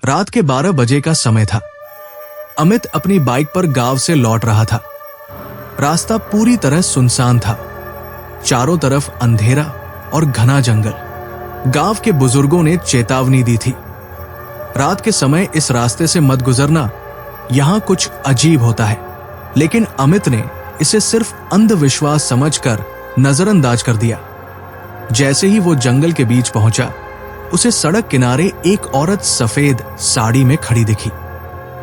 रात के 12 बजे का समय था। अमित अपनी बाइक पर गांव से लौट रहा था। रास्ता पूरी तरह सुनसान था। चारों तरफ अंधेरा और घना जंगल। गांव के बुजुर्गों ने चेतावनी दी थी, रात के समय इस रास्ते से मत गुजरना, यहां कुछ अजीब होता है। लेकिन अमित ने इसे सिर्फ अंधविश्वास समझकर नजरअंदाज कर दिया। जैसे ही वो जंगल के बीच पहुंचा, उसे सड़क किनारे एक औरत सफेद साड़ी में खड़ी दिखी।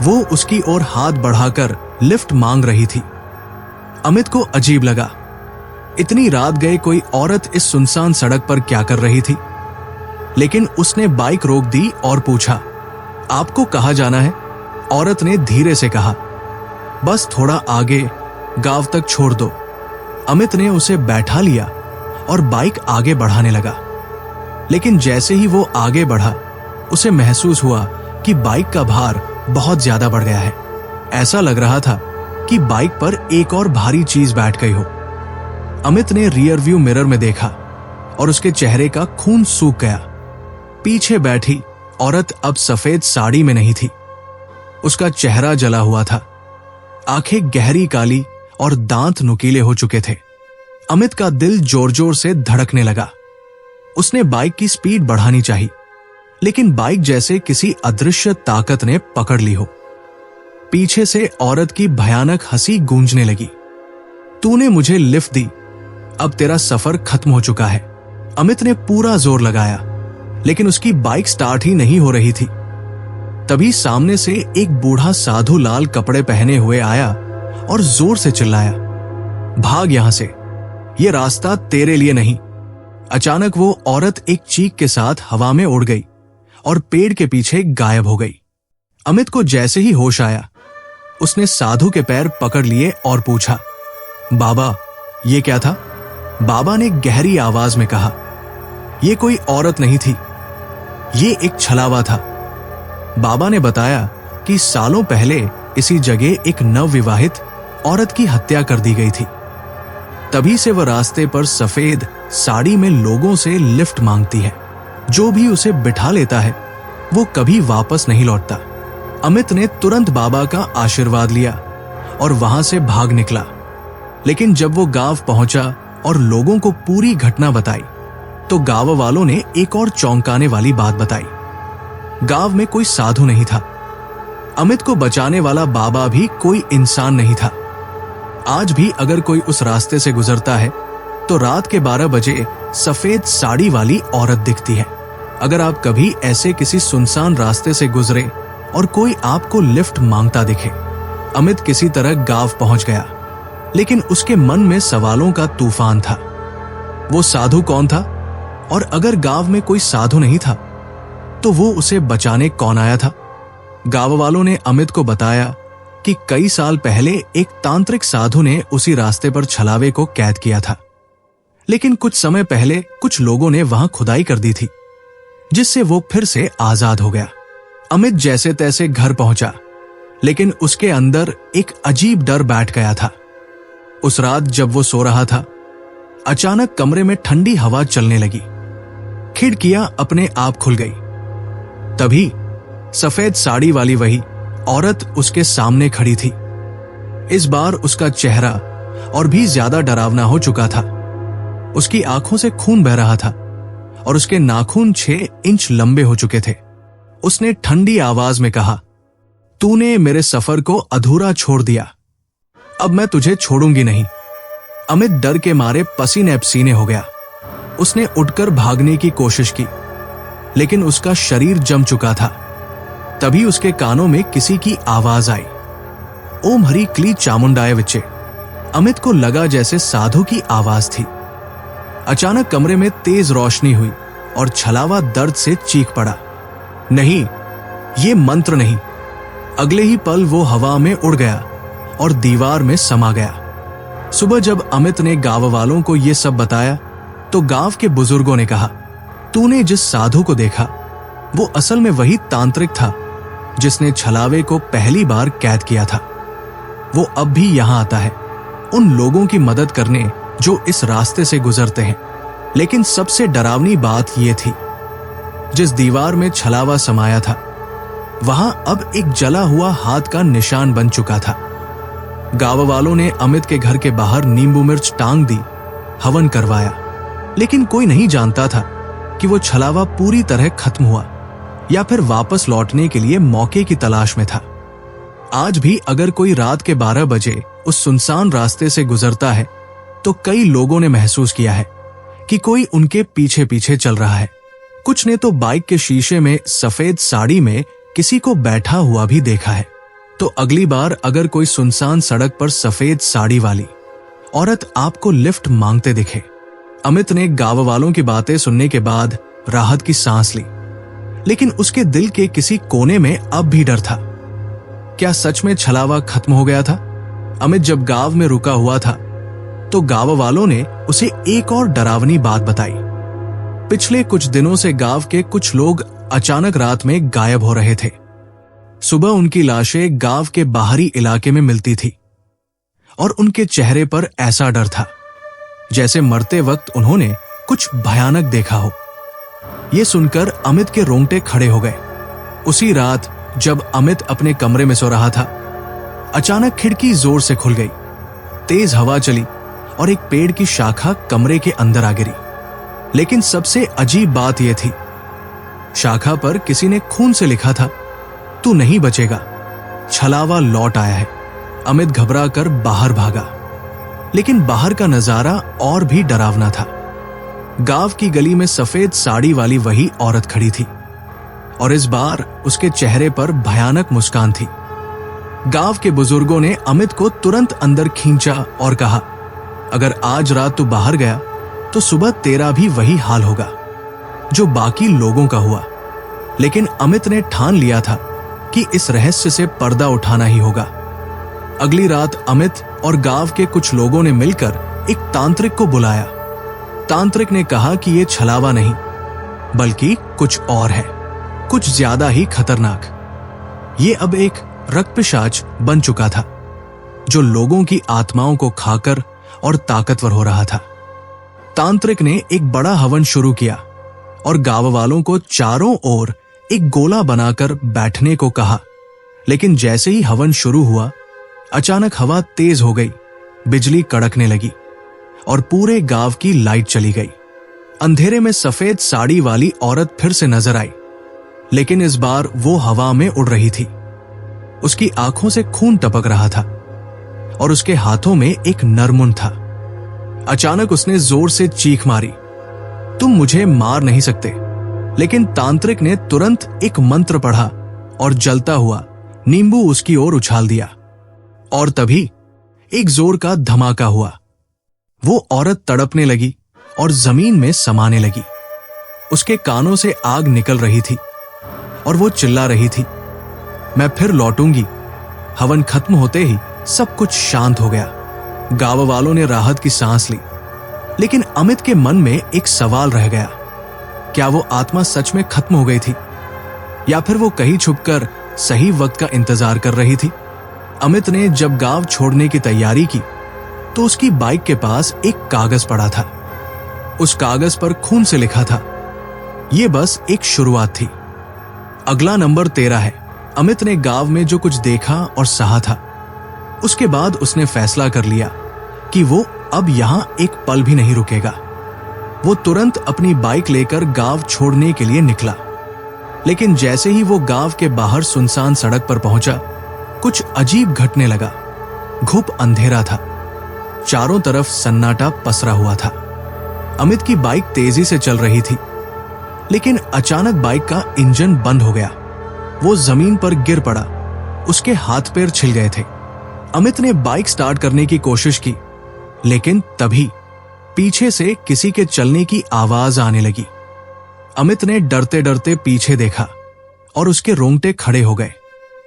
वो उसकी ओर हाथ बढ़ाकर लिफ्ट मांग रही थी। अमित को अजीब लगा, इतनी रात गए कोई औरत इस सुनसान सड़क पर क्या कर रही थी। लेकिन उसने बाइक रोक दी और पूछा, आपको कहाँ जाना है? औरत ने धीरे से कहा, बस थोड़ा आगे, गांव तक छोड़ दो। अमित ने उसे बैठा लिया और बाइक आगे बढ़ाने लगा। लेकिन जैसे ही वो आगे बढ़ा, उसे महसूस हुआ कि बाइक का भार बहुत ज्यादा बढ़ गया है। ऐसा लग रहा था कि बाइक पर एक और भारी चीज बैठ गई हो। अमित ने रियर व्यू मिरर में देखा और उसके चेहरे का खून सूख गया। पीछे बैठी औरत अब सफेद साड़ी में नहीं थी। उसका चेहरा जला हुआ था, आंखें गहरी काली और दांत नुकीले हो चुके थे। अमित का दिल जोर जोर से धड़कने लगा। उसने बाइक की स्पीड बढ़ानी चाहिए, लेकिन बाइक जैसे किसी अदृश्य ताकत ने पकड़ ली हो। पीछे से औरत की भयानक हंसी गूंजने लगी, तूने मुझे लिफ्ट दी, अब तेरा सफर खत्म हो चुका है। अमित ने पूरा जोर लगाया, लेकिन उसकी बाइक स्टार्ट ही नहीं हो रही थी। तभी सामने से एक बूढ़ा साधु लाल कपड़े पहने हुए आया और जोर से चिल्लाया, भाग यहां से, ये रास्ता तेरे लिए नहीं। अचानक वो औरत एक चीख के साथ हवा में उड़ गई और पेड़ के पीछे गायब हो गई। अमित को जैसे ही होश आया, उसने साधु के पैर पकड़ लिए और पूछा, बाबा ये क्या था? बाबा ने गहरी आवाज में कहा, यह कोई औरत नहीं थी, ये एक छलावा था। बाबा ने बताया कि सालों पहले इसी जगह एक नवविवाहित औरत की हत्या कर दी गई थी। तभी से वह रास्ते पर सफेद साड़ी में लोगों से लिफ्ट मांगती है। जो भी उसे बिठा लेता है वो कभी वापस नहीं लौटता। अमित ने तुरंत बाबा का आशीर्वाद लिया और वहां से भाग निकला। लेकिन जब वो गांव पहुंचा और लोगों को पूरी घटना बताई, तो गांव वालों ने एक और चौंकाने वाली बात बताई। गांव में कोई साधु नहीं था। अमित को बचाने वाला बाबा भी कोई इंसान नहीं था। आज भी अगर कोई उस रास्ते से गुजरता है तो रात के 12 बजे सफेद साड़ी वाली औरत दिखती है। अगर आप कभी ऐसे किसी सुनसान रास्ते से गुजरे और कोई आपको लिफ्ट मांगता दिखे। अमित किसी तरह गांव पहुंच गया, लेकिन उसके मन में सवालों का तूफान था। वो साधु कौन था? और अगर गांव में कोई साधु नहीं था तो वो उसे बचाने कौन आया था? गांव वालों ने अमित को बताया कि कई साल पहले एक तांत्रिक साधु ने उसी रास्ते पर छलावे को कैद किया था। लेकिन कुछ समय पहले कुछ लोगों ने वहां खुदाई कर दी थी, जिससे वो फिर से आजाद हो गया। अमित जैसे तैसे घर पहुंचा, लेकिन उसके अंदर एक अजीब डर बैठ गया था। उस रात जब वो सो रहा था, अचानक कमरे में ठंडी हवा चलने लगी। खिड़कियां अपने आप खुल गई। तभी सफेद साड़ी वाली वही औरत उसके सामने खड़ी थी। इस बार उसका चेहरा और भी ज्यादा डरावना हो चुका था। उसकी आंखों से खून बह रहा था और उसके नाखून 6 इंच लंबे हो चुके थे। उसने ठंडी आवाज में कहा, तूने मेरे सफर को अधूरा छोड़ दिया, अब मैं तुझे छोड़ूंगी नहीं। अमित डर के मारे पसीने पसीने हो गया। उसने उठकर भागने की कोशिश की, लेकिन उसका शरीर जम चुका था। तभी उसके कानों में किसी की आवाज आई, ओम हरि क्ली चामुंडाय विचे। अमित को लगा जैसे साधु की आवाज थी। अचानक कमरे में तेज रोशनी हुई और छलावा दर्द से चीख पड़ा, नहीं, ये मंत्र नहीं। अगले ही पल वो हवा में उड़ गया और दीवार में समा गया। सुबह जब अमित ने गांव वालों को ये सब बताया, तो गांव के बुजुर्गों ने कहा, तूने जिस साधु को देखा वो असल में वही तांत्रिक था जिसने छलावे को पहली बार कैद किया था। वो अब भी यहां आता है उन लोगों की मदद करने जो इस रास्ते से गुजरते हैं। लेकिन सबसे डरावनी बात यह थी, जिस दीवार में छलावा समाया था वहां अब एक जला हुआ हाथ का निशान बन चुका था। गांव वालों ने अमित के घर के बाहर नींबू मिर्च टांग दी, हवन करवाया, लेकिन कोई नहीं जानता था कि वो छलावा पूरी तरह खत्म हुआ या फिर वापस लौटने के लिए मौके की तलाश में था। आज भी अगर कोई रात के 12 बजे उस सुनसान रास्ते से गुजरता है तो कई लोगों ने महसूस किया है कि कोई उनके पीछे पीछे चल रहा है। कुछ ने तो बाइक के शीशे में सफेद साड़ी में किसी को बैठा हुआ भी देखा है। तो अगली बार अगर कोई सुनसान सड़क पर सफेद साड़ी वाली औरत आपको लिफ्ट मांगते दिखे। अमित ने गांव वालों की बातें सुनने के बाद राहत की सांस ली, लेकिन उसके दिल के किसी कोने में अब भी डर था। क्या सच में छलावा खत्म हो गया था? अमित जब गांव में रुका हुआ था तो गांव वालों ने उसे एक और डरावनी बात बताई। पिछले कुछ दिनों से गांव के कुछ लोग अचानक रात में गायब हो रहे थे। सुबह उनकी लाशें गांव के बाहरी इलाके में मिलती थी और उनके चेहरे पर ऐसा डर था जैसे मरते वक्त उन्होंने कुछ भयानक देखा हो। यह सुनकर अमित के रोंगटे खड़े हो गए। उसी रात जब अमित अपने कमरे में सो रहा था, अचानक खिड़की जोर से खुल गई। तेज हवा चली और एक पेड़ की शाखा कमरे के अंदर आ गिरी। लेकिन सबसे अजीब बात यह थी, शाखा पर किसी ने खून से लिखा था, तू नहीं बचेगा, छलावा लौट आया है। अमित घबरा कर बाहर भागा, लेकिन बाहर का नजारा और भी डरावना था। गांव की गली में सफेद साड़ी वाली वही औरत खड़ी थी और इस बार उसके चेहरे पर भयानक मुस्कान थी। गांव के बुजुर्गों ने अमित को तुरंत अंदर खींचा और कहा, अगर आज रात तू बाहर गया तो सुबह तेरा भी वही हाल होगा जो बाकी लोगों का हुआ। लेकिन अमित ने ठान लिया था कि इस रहस्य से पर्दा उठाना ही होगा। अगली रात अमित और गांव के कुछ लोगों ने मिलकर एक तांत्रिक को बुलाया। तांत्रिक ने कहा कि यह छलावा नहीं बल्कि कुछ और है, कुछ ज्यादा ही खतरनाक। ये अब एक रक्तपिशाच बन चुका था जो लोगों की आत्माओं को खाकर और ताकतवर हो रहा था। तांत्रिक ने एक बड़ा हवन शुरू किया और गांव वालों को चारों ओर एक गोला बनाकर बैठने को कहा। लेकिन जैसे ही हवन शुरू हुआ, अचानक हवा तेज हो गई, बिजली कड़कने लगी और पूरे गांव की लाइट चली गई। अंधेरे में सफेद साड़ी वाली औरत फिर से नजर आई, लेकिन इस बार वो हवा में उड़ रही थी। उसकी आंखों से खून टपक रहा था और उसके हाथों में एक नरमुंड था। अचानक उसने जोर से चीख मारी, तुम मुझे मार नहीं सकते। लेकिन तांत्रिक ने तुरंत एक मंत्र पढ़ा और जलता हुआ नींबू उसकी ओर उछाल दिया और तभी एक जोर का धमाका हुआ। वो औरत तड़पने लगी और जमीन में समाने लगी। उसके कानों से आग निकल रही थी और वो चिल्ला रही थी, मैं फिर लौटूंगी। हवन खत्म होते ही सब कुछ शांत हो गया। गांव वालों ने राहत की सांस ली, लेकिन अमित के मन में एक सवाल रह गया, क्या वो आत्मा सच में खत्म हो गई थी या फिर वो कहीं छुपकर सही वक्त का इंतजार कर रही थी? अमित ने जब गांव छोड़ने की तैयारी की तो उसकी बाइक के पास एक कागज पड़ा था। उस कागज पर खून से लिखा था, यह बस एक शुरुआत थी, अगला नंबर तेरा है। अमित ने गांव में जो कुछ देखा और सहा था, उसके बाद उसने फैसला कर लिया कि वो अब यहां एक पल भी नहीं रुकेगा। वो तुरंत अपनी बाइक लेकर गांव छोड़ने के लिए निकला। लेकिन जैसे ही वो गांव के बाहर सुनसान सड़क पर पहुंचा, कुछ अजीब घटने लगा। घुप अंधेरा था, चारों तरफ सन्नाटा पसरा हुआ था। अमित की बाइक तेजी से चल रही थी, लेकिन अचानक बाइक का इंजन बंद हो गया। वो जमीन पर गिर पड़ा, उसके हाथ पैर छिल गए थे। अमित ने बाइक स्टार्ट करने की कोशिश की, लेकिन तभी पीछे से किसी के चलने की आवाज आने लगी। अमित ने डरते डरते पीछे देखा और उसके रोंगटे खड़े हो गए।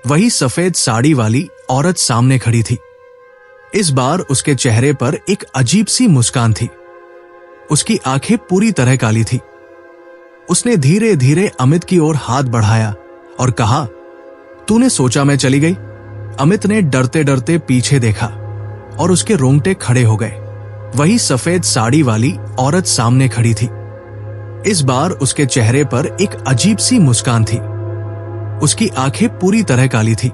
वही सफेद साड़ी वाली औरत सामने खड़ी थी। इस बार उसके चेहरे पर एक अजीब सी मुस्कान थी। उसकी आंखें पूरी तरह काली थी। उसने धीरे धीरे अमित की ओर हाथ बढ़ाया और कहा, तूने सोचा मैं चली गई? अमित ने डरते डरते पीछे देखा और उसके रोंगटे खड़े हो गए। वही सफेद साड़ी वाली औरत सामने खड़ी थी। इस बार उसके चेहरे पर एक अजीब सी मुस्कान थी। उसकी आंखें पूरी तरह काली थी।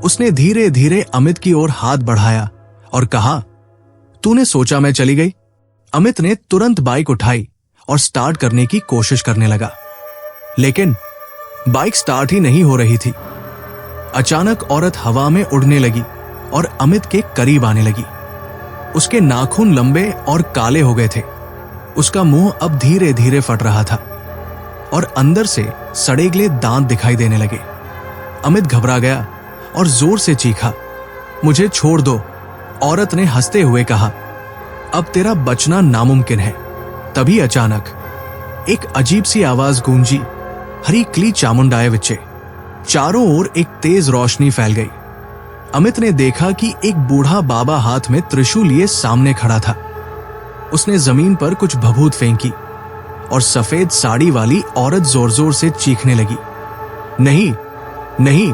उसने धीरे धीरे अमित की ओर हाथ बढ़ाया और कहा, तूने सोचा मैं चली गई? अमित ने तुरंत बाइक उठाई और स्टार्ट करने की कोशिश करने लगा, लेकिन बाइक स्टार्ट ही नहीं हो रही थी। अचानक औरत हवा में उड़ने लगी और अमित के करीब आने लगी। उसके नाखून लंबे और काले हो गए थे। उसका मुंह अब धीरे धीरे फट रहा था और अंदर से सड़ेगले दांत दिखाई देने लगे। अमित घबरा गया और जोर से चीखा, मुझे छोड़ दो। औरत ने हंसते हुए कहा, अब तेरा बचना नामुमकिन है। तभी अचानक एक अजीब सी आवाज गूंजी, हरी क्ली चामुंडाए विच्चे। चारों ओर एक तेज रोशनी फैल गई। अमित ने देखा कि एक बूढ़ा बाबा हाथ में त्रिशूल लिए सामने खड़ा था। उसने जमीन पर कुछ भभूत फेंकी और सफेद साड़ी वाली औरत जोर जोर से चीखने लगी, नहीं नहीं,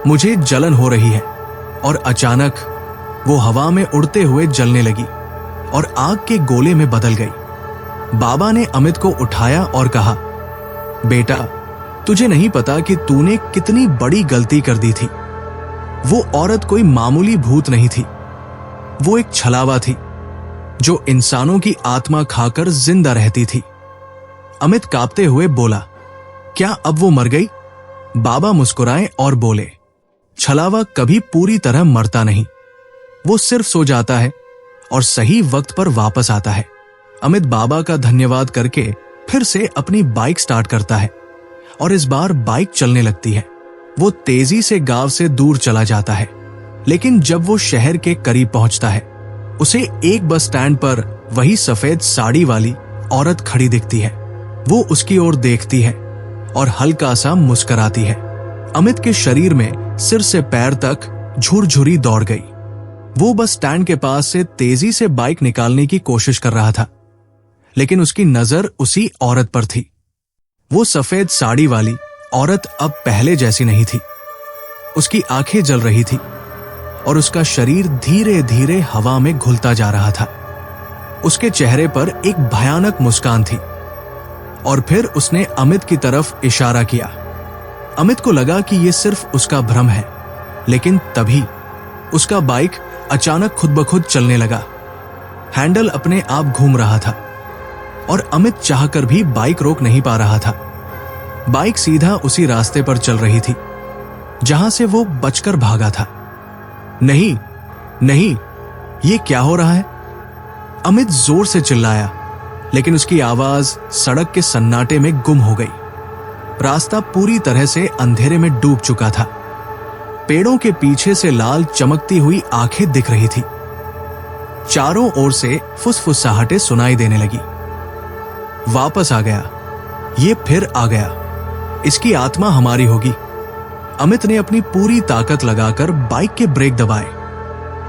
मुझे जलन हो रही है। और अचानक वो हवा में उड़ते हुए जलने लगी और आग के गोले में बदल गई। बाबा ने अमित को उठाया और कहा, बेटा, तुझे नहीं पता कि तूने कितनी बड़ी गलती कर दी थी। वो औरत कोई मामूली भूत नहीं थी, वो एक छलावा थी जो इंसानों की आत्मा खाकर जिंदा रहती थी। अमित कांपते हुए बोला, क्या अब वो मर गई? बाबा मुस्कुराए और बोले, छलावा कभी पूरी तरह मरता नहीं, वो सिर्फ सो जाता है और सही वक्त पर वापस आता है। अमित बाबा का धन्यवाद करके फिर से अपनी बाइक स्टार्ट करता है और इस बार बाइक चलने लगती है। वो तेजी से गांव से दूर चला जाता है, लेकिन जब वो शहर के करीब पहुंचता है, उसे एक बस स्टैंड पर वही सफेद साड़ी वाली औरत खड़ी दिखती है। वो उसकी ओर देखती है और हल्का सा मुस्कुराती है। अमित के शरीर में सिर से पैर तक झुरझुरी दौड़ गई। वो बस स्टैंड के पास से तेजी से बाइक निकालने की कोशिश कर रहा था, लेकिन उसकी नजर उसी औरत पर थी। वो सफेद साड़ी वाली औरत अब पहले जैसी नहीं थी। उसकी आंखें जल रही थी और उसका शरीर धीरे धीरे हवा में घुलता जा रहा था। उसके चेहरे पर एक भयानक मुस्कान थी और फिर उसने अमित की तरफ इशारा किया। अमित को लगा कि यह सिर्फ उसका भ्रम है, लेकिन तभी उसका बाइक अचानक खुद ब खुद चलने लगा। हैंडल अपने आप घूम रहा था और अमित चाहकर भी बाइक रोक नहीं पा रहा था। बाइक सीधा उसी रास्ते पर चल रही थी जहां से वो बचकर भागा था। नहीं नहीं, ये क्या हो रहा है? अमित जोर से चिल्लाया, लेकिन उसकी आवाज सड़क के सन्नाटे में गुम हो गई। रास्ता पूरी तरह से अंधेरे में डूब चुका था। पेड़ों के पीछे से लाल चमकती हुई आंखें दिख रही थी। चारों ओर से फुसफुसाहटें सुनाई देने लगी। वापस आ गया, ये फिर आ गया, इसकी आत्मा हमारी होगी। अमित ने अपनी पूरी ताकत लगाकर बाइक के ब्रेक दबाए,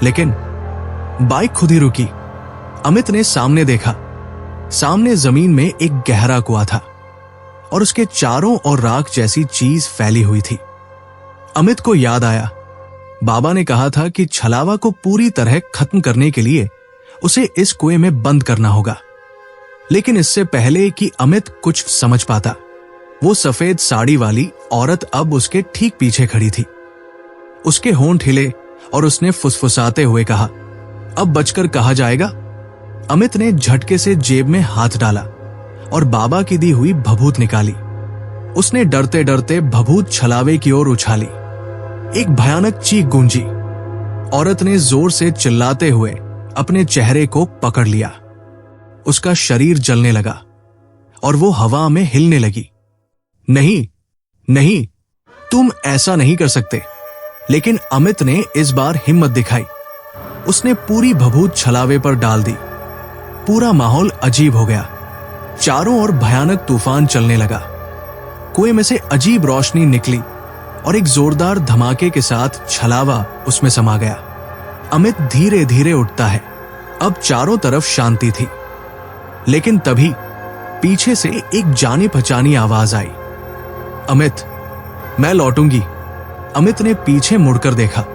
लेकिन बाइक खुद ही रुकी। अमित ने सामने देखा। सामने जमीन में एक गहरा कुआं था और उसके चारों ओर राख जैसी चीज फैली हुई थी। अमित को याद आया, बाबा ने कहा था कि छलावा को पूरी तरह खत्म करने के लिए उसे इस कुएं में बंद करना होगा। लेकिन इससे पहले कि अमित कुछ समझ पाता, वो सफेद साड़ी वाली औरत अब उसके ठीक पीछे खड़ी थी। उसके होंठ हिले और उसने फुसफुसाते हुए कहा, अब बचकर कहा जाएगा? अमित ने झटके से जेब में हाथ डाला और बाबा की दी हुई भभूत निकाली। उसने डरते डरते भभूत छलावे की ओर उछाली। एक भयानक चीख गूंजी। औरत ने जोर से चिल्लाते हुए अपने चेहरे को पकड़ लिया। उसका शरीर जलने लगा और वो हवा में हिलने लगी। नहीं नहीं, तुम ऐसा नहीं कर सकते। लेकिन अमित ने इस बार हिम्मत दिखाई। उसने पूरी भभूत छलावे पर डाल दी। पूरा माहौल अजीब हो गया। चारों ओर भयानक तूफान चलने लगा। कुएं में से अजीब रोशनी निकली और एक जोरदार धमाके के साथ छलावा उसमें समा गया। अमित धीरे धीरे उठता है। अब चारों तरफ शांति थी, लेकिन तभी पीछे से एक जानी पहचानी आवाज आई, अमित, मैं लौटूंगी। अमित ने पीछे मुड़कर देखा,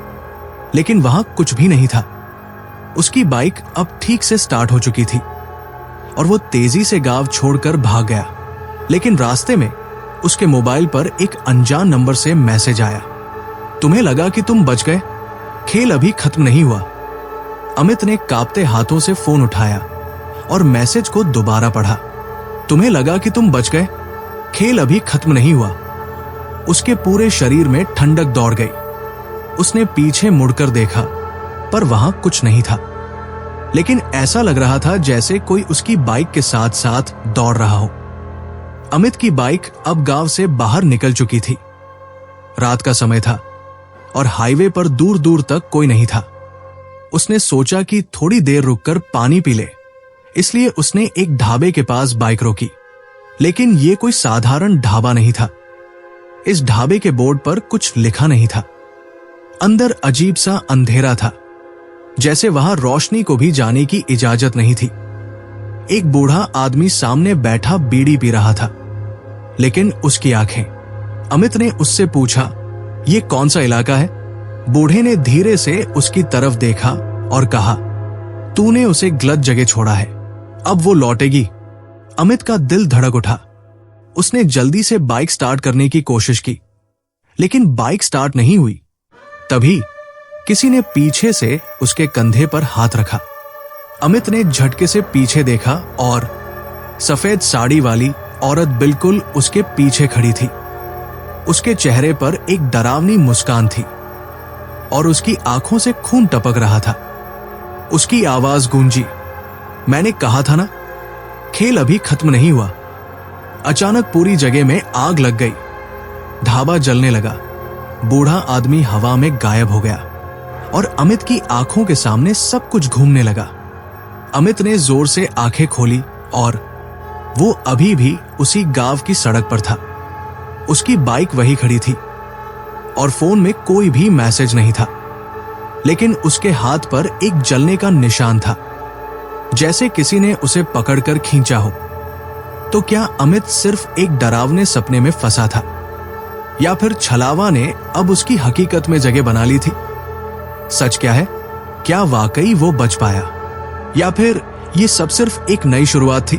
लेकिन वहां कुछ भी नहीं था। उसकी बाइक अब ठीक से स्टार्ट हो चुकी थी और वो तेजी से गांव छोड़कर भाग गया। लेकिन रास्ते में उसके मोबाइल पर एक अनजान नंबर से मैसेज आया। तुम्हें लगा कि तुम बच गए, खेल अभी खत्म नहीं हुआ। अमित ने कांपते हाथों से फोन उठाया और मैसेज को दोबारा पढ़ा। तुम्हें लगा कि तुम बच गए, खेल अभी खत्म नहीं हुआ। उसके पूरे शरीर में ठंडक दौड़ गई। उसने पीछे मुड़कर देखा, पर वहां कुछ नहीं था, लेकिन ऐसा लग रहा था जैसे कोई उसकी बाइक के साथ साथ दौड़ रहा हो। अमित की बाइक अब गांव से बाहर निकल चुकी थी। रात का समय था और हाईवे पर दूर दूर तक कोई नहीं था। उसने सोचा कि थोड़ी देर रुककर पानी पी ले, इसलिए उसने एक ढाबे के पास बाइक रोकी। लेकिन यह कोई साधारण ढाबा नहीं था। इस ढाबे के बोर्ड पर कुछ लिखा नहीं था। अंदर अजीब सा अंधेरा था, जैसे वहां रोशनी को भी जाने की इजाजत नहीं थी। एक बूढ़ा आदमी सामने बैठा बीड़ी पी रहा था, लेकिन उसकी आंखें। अमित ने उससे पूछा, यह कौन सा इलाका है? बूढ़े ने धीरे से उसकी तरफ देखा और कहा, तूने उसे गलत जगह छोड़ा है, अब वो लौटेगी। अमित का दिल धड़क उठा। उसने जल्दी से बाइक स्टार्ट करने की कोशिश की, लेकिन बाइक स्टार्ट नहीं हुई। तभी किसी ने पीछे से उसके कंधे पर हाथ रखा। अमित ने झटके से पीछे देखा और सफेद साड़ी वाली औरत बिल्कुल उसके पीछे खड़ी थी। उसके चेहरे पर एक डरावनी मुस्कान थी और उसकी आंखों से खून टपक रहा था। उसकी आवाज गूंजी, मैंने कहा था ना, खेल अभी खत्म नहीं हुआ। अचानक पूरी जगह में आग लग गई। ढाबा जलने लगा। बूढ़ा आदमी हवा में गायब हो गया और अमित की आंखों के सामने सब कुछ घूमने लगा। अमित ने जोर से आंखें खोली और वो अभी भी उसी गांव की सड़क पर था। उसकी बाइक वही खड़ी थी और फोन में कोई भी मैसेज नहीं था, लेकिन उसके हाथ पर एक जलने का निशान था, जैसे किसी ने उसे पकड़कर खींचा हो। तो क्या अमित सिर्फ एक डरावने सपने में फंसा था, या फिर छलावा ने अब उसकी हकीकत में जगह बना ली थी? सच क्या है? क्या वाकई वो बच पाया, या फिर ये सब सिर्फ एक नई शुरुआत थी?